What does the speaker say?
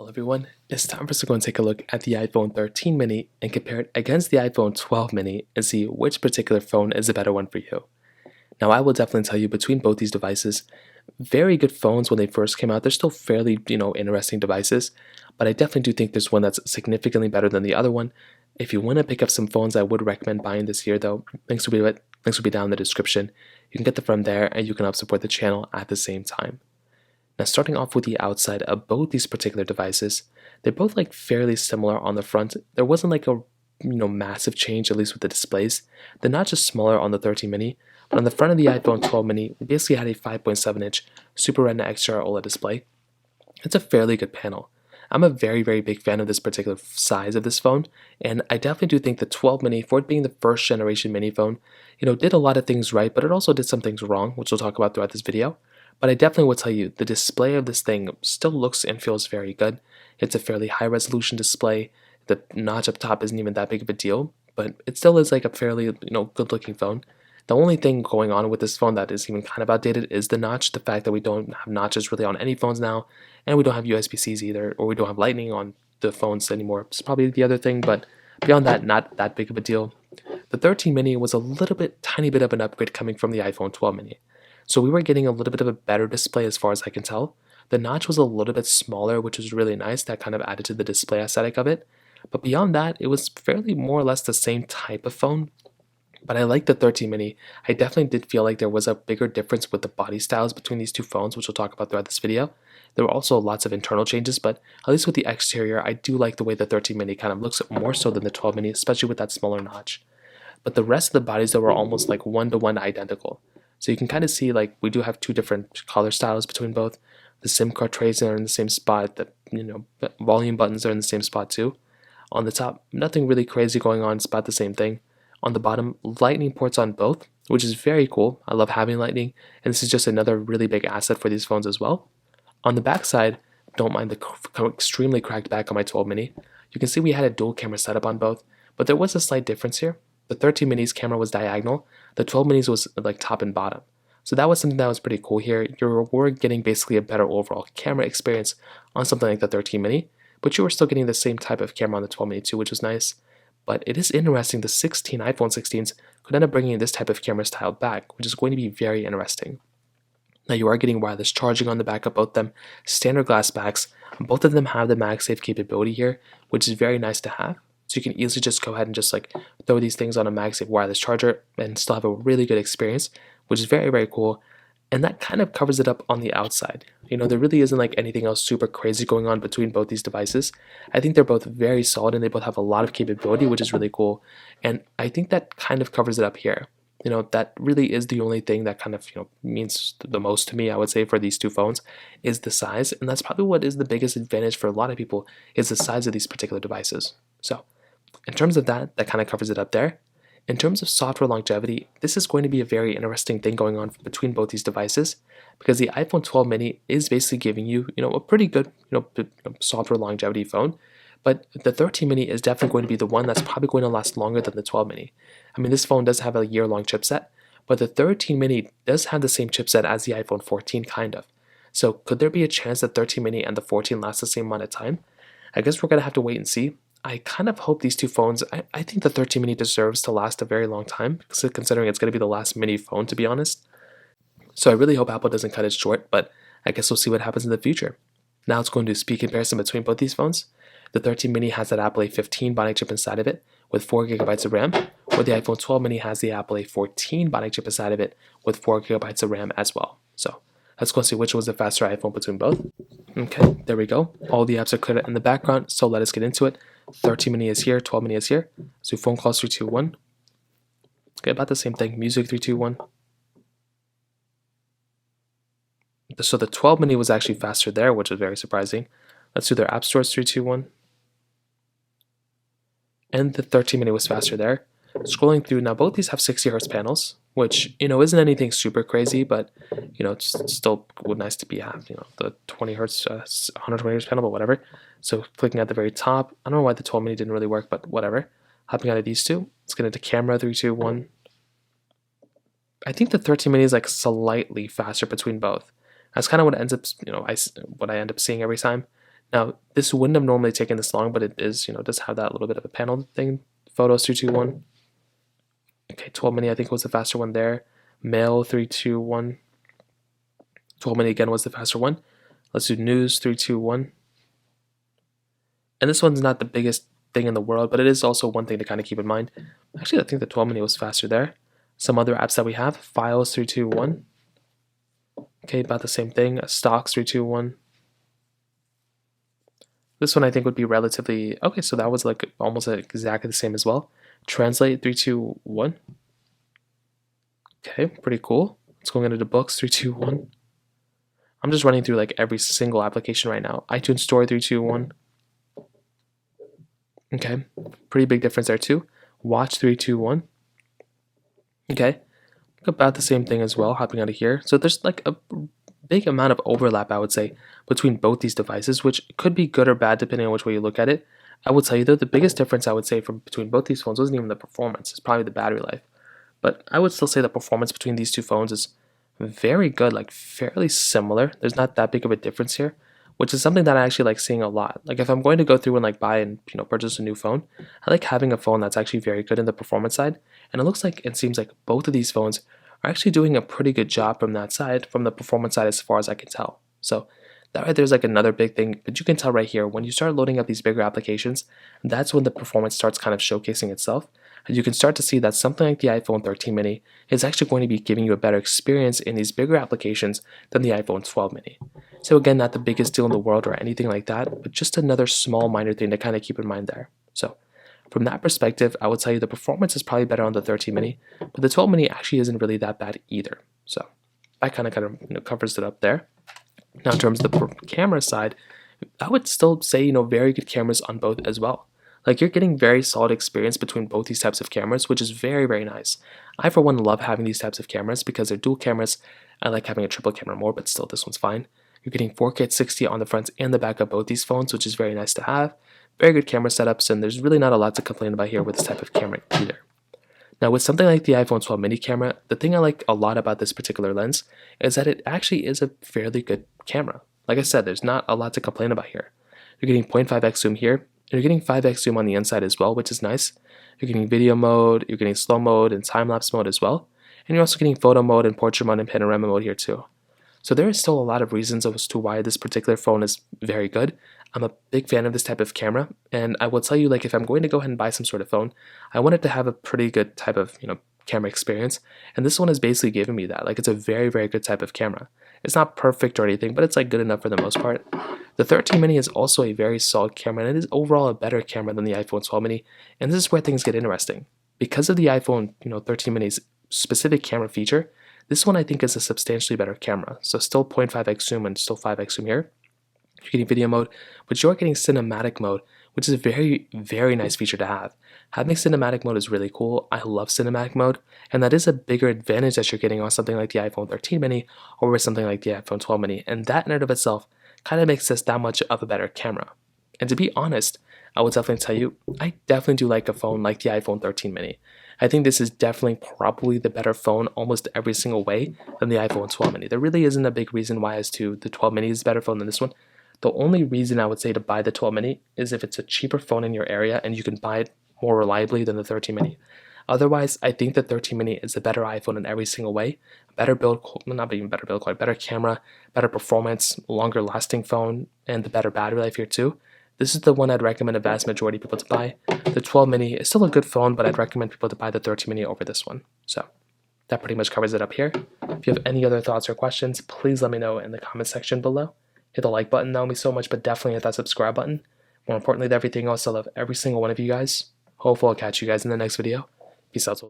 Well, everyone, it's time for us to go and take a look at the iPhone 13 mini and compare it against the iPhone 12 mini and see which particular phone is a better one for you. Now, I will definitely tell you between both these devices, very good phones when they first came out. They're still fairly, interesting devices, but I definitely do think there's one that's significantly better than the other one. If you want to pick up some phones I would recommend buying this year, though, links will be down in the description. You can get them from there and you can help support the channel at the same time. Now, starting off with the outside of both these particular devices, they're both like fairly similar on the front. There wasn't like a massive change, at least with the displays. The notch is smaller on the 13 mini, but on the front of the iPhone 12 mini, we basically had a 5.7-inch Super Retina XDR OLED display. It's a fairly good panel. I'm a very, very big fan of this particular size of this phone, and I definitely do think the 12 mini, for it being the first generation mini phone, did a lot of things right, but it also did some things wrong, which we'll talk about throughout this video. But I definitely will tell you, the display of this thing still looks and feels very good. It's a fairly high resolution display. The notch up top isn't even that big of a deal, but it still is like a fairly, good looking phone. The only thing going on with this phone that is even kind of outdated is the notch. The fact that we don't have notches really on any phones now, and we don't have USB-Cs either, or we don't have Lightning on the phones anymore. It's probably the other thing, but beyond that, not that big of a deal. The 13 mini was a tiny bit of an upgrade coming from the iPhone 12 mini. So we were getting a little bit of a better display as far as I can tell. The notch was a little bit smaller, which was really nice. That kind of added to the display aesthetic of it. But beyond that, it was fairly more or less the same type of phone. But I like the 13 mini. I definitely did feel like there was a bigger difference with the body styles between these two phones, which we'll talk about throughout this video. There were also lots of internal changes, but at least with the exterior, I do like the way the 13 mini kind of looks more so than the 12 mini, especially with that smaller notch. But the rest of the bodies, though, were almost like one-to-one identical. So you can kind of see like we do have two different color styles between both. The SIM card trays are in the same spot. The volume buttons are in the same spot too. On the top, nothing really crazy going on. It's about the same thing. On the bottom, Lightning ports on both, which is very cool. I love having Lightning, and this is just another really big asset for these phones as well. On the back side, don't mind the extremely cracked back on my 12 mini. You can see we had a dual camera setup on both, but there was a slight difference here. The 13 mini's camera was diagonal, the 12 minis was like top and bottom. So that was something that was pretty cool here. We're getting basically a better overall camera experience on something like the 13 mini, but you were still getting the same type of camera on the 12 mini too, which was nice. But it is interesting, the iPhone 16s could end up bringing this type of camera style back, which is going to be very interesting. Now you are getting wireless charging on the back of both of them, standard glass backs. Both of them have the MagSafe capability here, which is very nice to have. So you can easily just go ahead and just like throw these things on a MagSafe wireless charger and still have a really good experience, which is very, very cool. And that kind of covers it up on the outside. There really isn't like anything else super crazy going on between both these devices. I think they're both very solid and they both have a lot of capability, which is really cool. And I think that kind of covers it up here. That really is the only thing that kind of, means the most to me, I would say, for these two phones is the size. And that's probably what is the biggest advantage for a lot of people is the size of these particular devices. So in terms of that kind of covers it up there. In terms of software longevity, this is going to be a very interesting thing going on between both these devices because the iPhone 12 mini is basically giving you, a pretty good, software longevity phone. But the 13 mini is definitely going to be the one that's probably going to last longer than the 12 mini. I mean, this phone does have a year-long chipset, but the 13 mini does have the same chipset as the iPhone 14, kind of. So could there be a chance that 13 mini and the 14 last the same amount of time? I guess we're going to have to wait and see. I kind of hope these two phones, I think the 13 mini deserves to last a very long time, considering it's going to be the last mini phone, to be honest. So I really hope Apple doesn't cut it short, but I guess we'll see what happens in the future. Now let's go and do a speed comparison between both these phones. The 13 mini has that Apple A15 Bionic chip inside of it with 4GB of RAM, where the iPhone 12 mini has the Apple A14 Bionic chip inside of it with 4GB of RAM as well. So let's go and see which was the faster iPhone between both. Okay, there we go. All the apps are cleared in the background, so let us get into it. 13 mini is here, 12 mini is here. So phone calls 3, 2, 1. Okay, about the same thing. Music 3, 2, 1. So the 12 mini was actually faster there, which is very surprising. Let's do their app stores 3, 2, 1. And the 13 mini was faster there. Scrolling through, now both these have 60Hz panels, which, isn't anything super crazy, but, it's still nice to have, the 20Hz, 120Hz panel, but whatever. So clicking at the very top, I don't know why the 12 mini didn't really work, but whatever. Hopping out of these two, let's get into camera, 3, 2, 1. I think the 13 mini is like slightly faster between both. That's kind of what ends up, what I end up seeing every time. Now, this wouldn't have normally taken this long, but it is, does have that little bit of a panel thing. Photos 321. Okay, 12 mini I think was the faster one there. Mail 321. 12 mini again was the faster one. Let's do news 321. And this one's not the biggest thing in the world, but it is also one thing to kind of keep in mind. Actually, I think the 12 mini was faster there. Some other apps that we have, files 321. Okay, about the same thing. Stocks 321. This one I think would be relatively okay. So that was like almost exactly the same as well. Translate 321. Okay, pretty cool. Let's go into the books 321. I'm just running through like every single application right now. iTunes Store 321. Okay, pretty big difference there too. Watch 321. Okay, about the same thing as well, hopping out of here. So there's like a big amount of overlap, I would say, between both these devices, which could be good or bad depending on which way you look at it. I will tell you though, the biggest difference I would say from between both these phones wasn't even the performance, it's probably the battery life. But I would still say the performance between these two phones is very good, like fairly similar. There's not that big of a difference here, which is something that I actually like seeing a lot. Like if I'm going to go through and like buy and purchase a new phone, I like having a phone that's actually very good in the performance side. And it looks like it seems like both of these phones are actually doing a pretty good job from that side, from the performance side as far as I can tell. So that right there's like another big thing, but you can tell right here, when you start loading up these bigger applications, that's when the performance starts kind of showcasing itself. And you can start to see that something like the iPhone 13 mini is actually going to be giving you a better experience in these bigger applications than the iPhone 12 mini. So again, not the biggest deal in the world or anything like that, but just another small minor thing to kind of keep in mind there. So from that perspective, I would tell you the performance is probably better on the 13 mini, but the 12 mini actually isn't really that bad either. So that kind of covers it up there. Now in terms of the camera side, I would still say very good cameras on both as well. Like you're getting very solid experience between both these types of cameras, which is very, very nice. I for one love having these types of cameras because they're dual cameras. I like having a triple camera more, but still this one's fine. You're getting 4K at 60 on the front and the back of both these phones, which is very nice to have. Very good camera setups, and there's really not a lot to complain about here with this type of camera either. Now with something like the iPhone 12 mini camera, the thing I like a lot about this particular lens is that it actually is a fairly good camera. Like I said, there's not a lot to complain about here. You're getting 0.5x zoom here, and you're getting 5x zoom on the inside as well, which is nice. You're getting video mode, you're getting slow mode and time-lapse mode as well. And you're also getting photo mode and portrait mode and panorama mode here too. So there is still a lot of reasons as to why this particular phone is very good. I'm a big fan of this type of camera, and I will tell you, like, if I'm going to go ahead and buy some sort of phone, I want it to have a pretty good type of, camera experience, and this one is basically giving me that. Like, it's a very, very good type of camera. It's not perfect or anything, but it's like good enough for the most part. The 13 mini is also a very solid camera, and it is overall a better camera than the iPhone 12 mini, and this is where things get interesting. Because of the iPhone, 13 mini's specific camera feature, this one I think is a substantially better camera. So still 0.5x zoom and still 5x zoom here. You're getting video mode, but you're getting cinematic mode, which is a very, very nice feature to have. Having cinematic mode is really cool. I love cinematic mode, and that is a bigger advantage that you're getting on something like the iPhone 13 mini over something like the iPhone 12 mini, and that in and of itself kind of makes this that much of a better camera. And to be honest, I would definitely tell you, I definitely do like a phone like the iPhone 13 mini. I think this is definitely probably the better phone almost every single way than the iPhone 12 mini. There really isn't a big reason why as to the 12 mini is a better phone than this one. The only reason I would say to buy the 12 mini is if it's a cheaper phone in your area and you can buy it more reliably than the 13 mini. Otherwise, I think the 13 mini is a better iPhone in every single way. Better build, not even better build quality, better camera, better performance, longer lasting phone, and the better battery life here too. This is the one I'd recommend a vast majority of people to buy. The 12 mini is still a good phone, but I'd recommend people to buy the 13 mini over this one. So that pretty much covers it up here. If you have any other thoughts or questions, please let me know in the comment section below. Hit the like button, that would mean so much, but definitely hit that subscribe button. More importantly than everything else, I love every single one of you guys. Hopefully I'll catch you guys in the next video. Peace out.